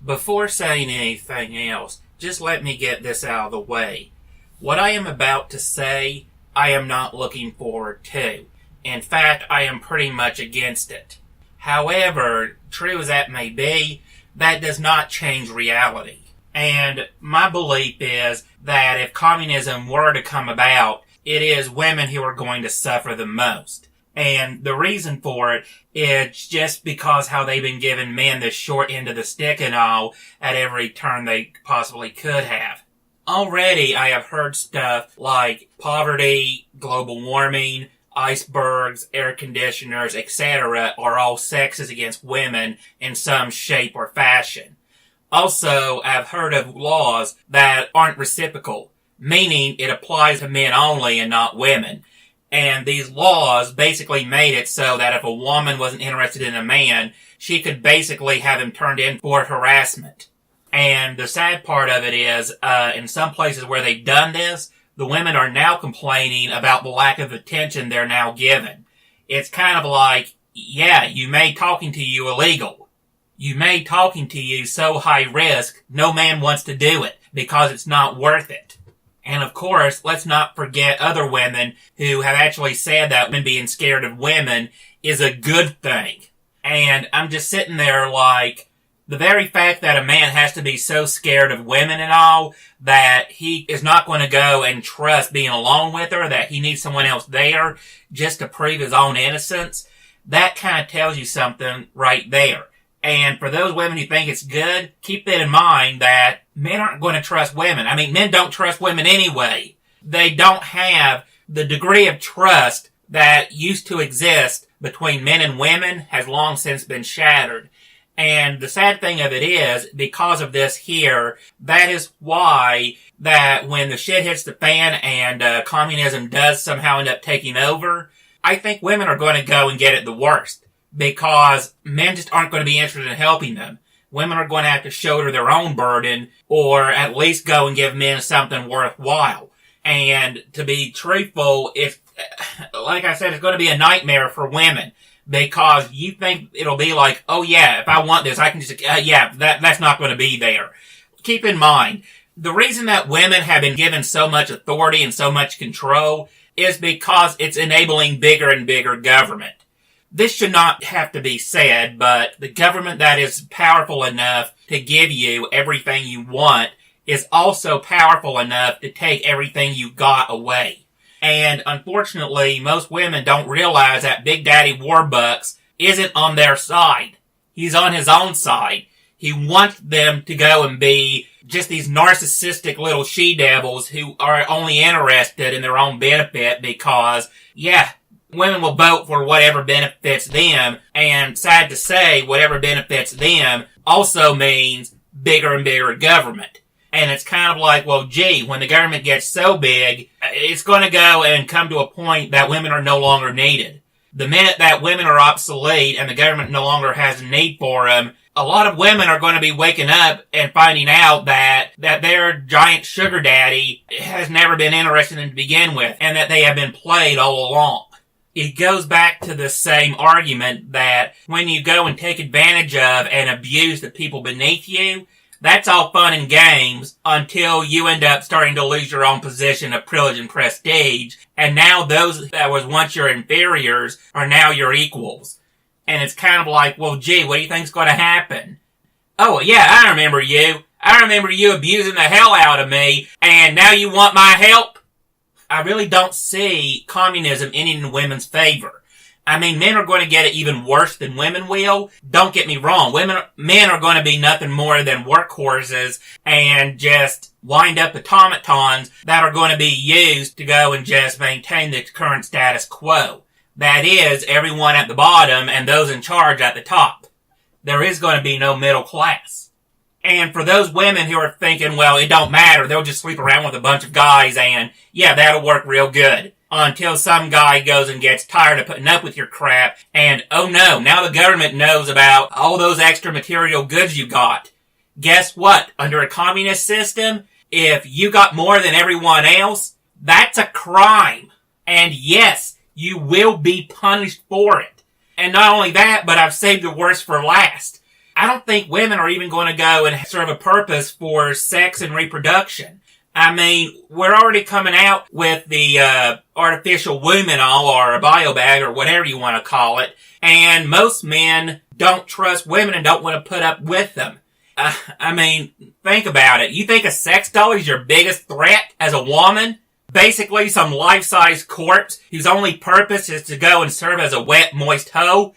Before saying anything else, just let me get this out of the way. What I am about to say, I am not looking forward to. In fact, I am pretty much against it. However, true as that may be, that does not change reality. And my belief is that if communism were to come about, it is women who are going to suffer the most. And the reason for it is just because how they've been giving men the short end of the stick and all at every turn they possibly could have. Already I have heard stuff like poverty, global warming, icebergs, air conditioners, etc. are all sexist against women in some shape or fashion. Also, I've heard of laws that aren't reciprocal, meaning it applies to men only and not women. And these laws basically made it so that if a woman wasn't interested in a man, she could basically have him turned in for harassment. And the sad part of it is, in some places where they've done this, the women are now complaining about the lack of attention they're now given. It's kind of like, yeah, you made talking to you illegal. You made talking to you so high risk, no man wants to do it because it's not worth it. And of course, let's not forget other women who have actually said that men being scared of women is a good thing. And I'm just sitting there like, the very fact that a man has to be so scared of women and all, that he is not going to go and trust being alone with her, that he needs someone else there just to prove his own innocence, that kind of tells you something right there. And for those women who think it's good, keep that in mind that men aren't going to trust women. I mean, men don't trust women anyway. They don't have the degree of trust that used to exist between men and women has long since been shattered. And the sad thing of it is, because of this here, that is why that when the shit hits the fan and communism does somehow end up taking over, I think women are going to go and get it the worst. Because men just aren't going to be interested in helping them. Women are going to have to shoulder their own burden, or at least go and give men something worthwhile. And to be truthful, if, like I said, it's going to be a nightmare for women. Because you think it'll be like, oh yeah, if I want this, I can just, that's not going to be there. Keep in mind, the reason that women have been given so much authority and so much control is because it's enabling bigger and bigger government. This should not have to be said, but the government that is powerful enough to give you everything you want is also powerful enough to take everything you got away. And unfortunately, most women don't realize that Big Daddy Warbucks isn't on their side. He's on his own side. He wants them to go and be just these narcissistic little she-devils who are only interested in their own benefit because, yeah, women will vote for whatever benefits them, and sad to say, whatever benefits them also means bigger and bigger government. And it's kind of like, well, gee, when the government gets so big, it's going to go and come to a point that women are no longer needed. The minute that women are obsolete and the government no longer has a need for them, a lot of women are going to be waking up and finding out that their giant sugar daddy has never been interested in to begin with, and that they have been played all along. It goes back to the same argument that when you go and take advantage of and abuse the people beneath you, that's all fun and games until you end up starting to lose your own position of privilege and prestige, and now those that was once your inferiors are now your equals. And it's kind of like, well, gee, what do you think's going to happen? Oh, yeah, I remember you. I remember you abusing the hell out of me, and now you want my help? I really don't see communism ending in women's favor. I mean, men are going to get it even worse than women will. Don't get me wrong. Men are going to be nothing more than workhorses and just wind-up automatons that are going to be used to go and just maintain the current status quo. That is, everyone at the bottom and those in charge at the top. There is going to be no middle class. And for those women who are thinking, well, it don't matter, they'll just sleep around with a bunch of guys and, yeah, that'll work real good. Until some guy goes and gets tired of putting up with your crap, and oh no, now the government knows about all those extra material goods you got. Guess what? Under a communist system, if you got more than everyone else, that's a crime. And yes, you will be punished for it. And not only that, but I've saved the worst for last. I don't think women are even going to go and serve a purpose for sex and reproduction. I mean, we're already coming out with the artificial womb and all, or a biobag, or whatever you want to call it, and most men don't trust women and don't want to put up with them. I mean, think about it. You think a sex doll is your biggest threat as a woman? Basically some life-size corpse whose only purpose is to go and serve as a wet, moist hoe?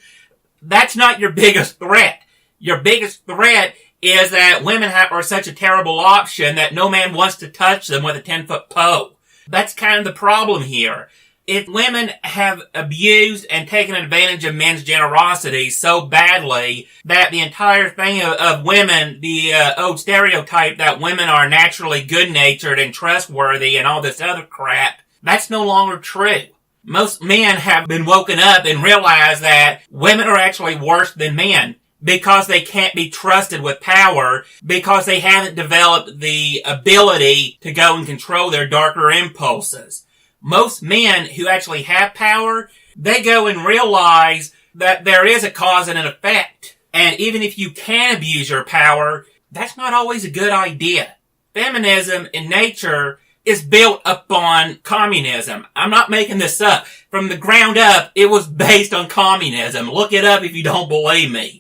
That's not your biggest threat. Your biggest threat is that women are such a terrible option that no man wants to touch them with a 10-foot pole. That's kind of the problem here. If women have abused and taken advantage of men's generosity so badly that the entire thing of women, the old stereotype that women are naturally good-natured and trustworthy and all this other crap, that's no longer true. Most men have been woken up and realized that women are actually worse than men because they can't be trusted with power, because they haven't developed the ability to go and control their darker impulses. Most men who actually have power, they go and realize that there is a cause and an effect. And even if you can abuse your power, that's not always a good idea. Feminism in nature is built upon communism. I'm not making this up. From the ground up, it was based on communism. Look it up if you don't believe me.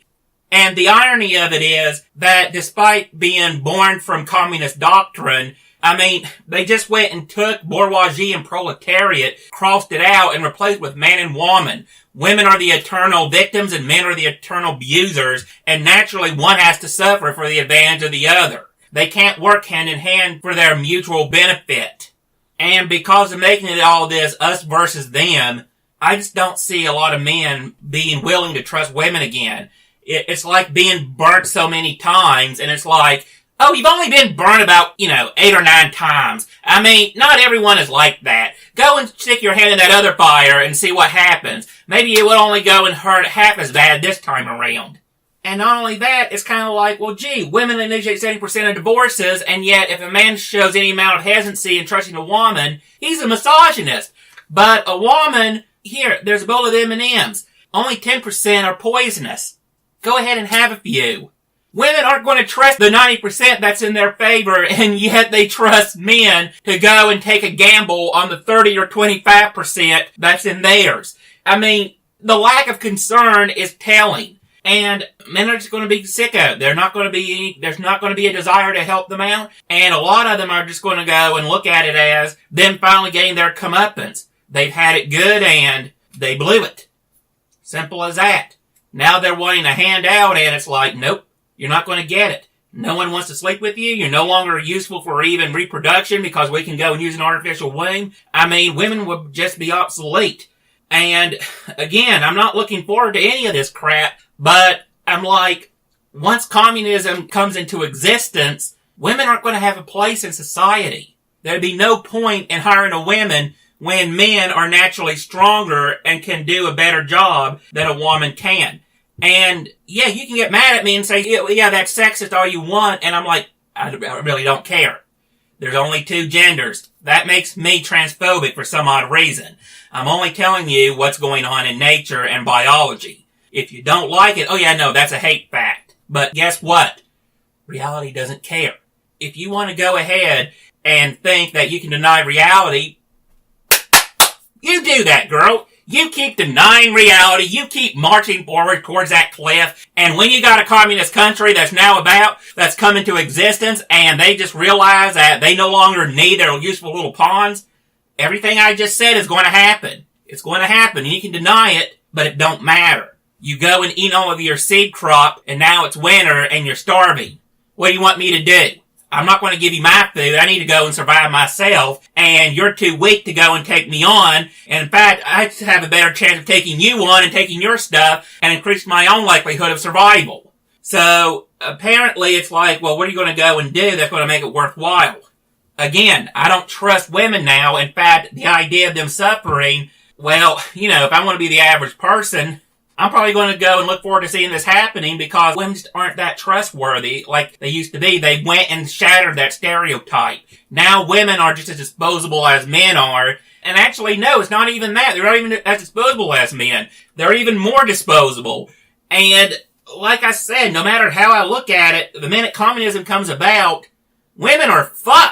And the irony of it is that despite being born from communist doctrine, I mean, they just went and took bourgeoisie and proletariat, crossed it out, and replaced it with man and woman. Women are the eternal victims and men are the eternal abusers, and naturally one has to suffer for the advantage of the other. They can't work hand in hand for their mutual benefit. And because of making it all this us versus them, I just don't see a lot of men being willing to trust women again. It's like being burnt so many times, and it's like, oh, you've only been burnt about, 8 or 9 times. I mean, not everyone is like that. Go and stick your hand in that other fire and see what happens. Maybe it will only go and hurt half as bad this time around. And not only that, it's kind of like, well, gee, women initiate 70% of divorces, and yet if a man shows any amount of hesitancy in trusting a woman, he's a misogynist. But a woman, here, there's a bowl of M&Ms. Only 10% are poisonous. Go ahead and have a few. Women aren't going to trust the 90% that's in their favor, and yet they trust men to go and take a gamble on the 30 or 25% that's in theirs. I mean, the lack of concern is telling. And men are just going to be sick of it. There's not going to be a desire to help them out. And a lot of them are just going to go and look at it as them finally getting their comeuppance. They've had it good and they blew it. Simple as that. Now they're wanting a handout and it's like, nope, you're not going to get it. No one wants to sleep with you. You're no longer useful for even reproduction because we can go and use an artificial womb. I mean, women would just be obsolete. And again, I'm not looking forward to any of this crap, but I'm like, once communism comes into existence, women aren't going to have a place in society. There'd be no point in hiring a woman when men are naturally stronger and can do a better job than a woman can. And yeah, you can get mad at me and say, yeah, that's sexist all you want. And I'm like, I really don't care. There's only 2 genders. That makes me transphobic for some odd reason. I'm only telling you what's going on in nature and biology. If you don't like it, oh yeah, no, that's a hate fact. But guess what? Reality doesn't care. If you want to go ahead and think that you can deny reality, you do that, girl. You keep denying reality. You keep marching forward towards that cliff. And when you got a communist country that's come into existence and they just realize that they no longer need their useful little pawns, everything I just said is going to happen. It's going to happen. And you can deny it, but it don't matter. You go and eat all of your seed crop and now it's winter and you're starving. What do you want me to do? I'm not going to give you my food. I need to go and survive myself. And you're too weak to go and take me on. And in fact, I have a better chance of taking you on and taking your stuff and increase my own likelihood of survival. So apparently it's like, well, what are you going to go and do that's going to make it worthwhile? Again, I don't trust women now. In fact, the idea of them suffering, well, if I want to be the average person, I'm probably going to go and look forward to seeing this happening because women just aren't that trustworthy like they used to be. They went and shattered that stereotype. Now women are just as disposable as men are. And actually, no, it's not even that. They're not even as disposable as men. They're even more disposable. And like I said, no matter how I look at it, the minute communism comes about, women are fucked.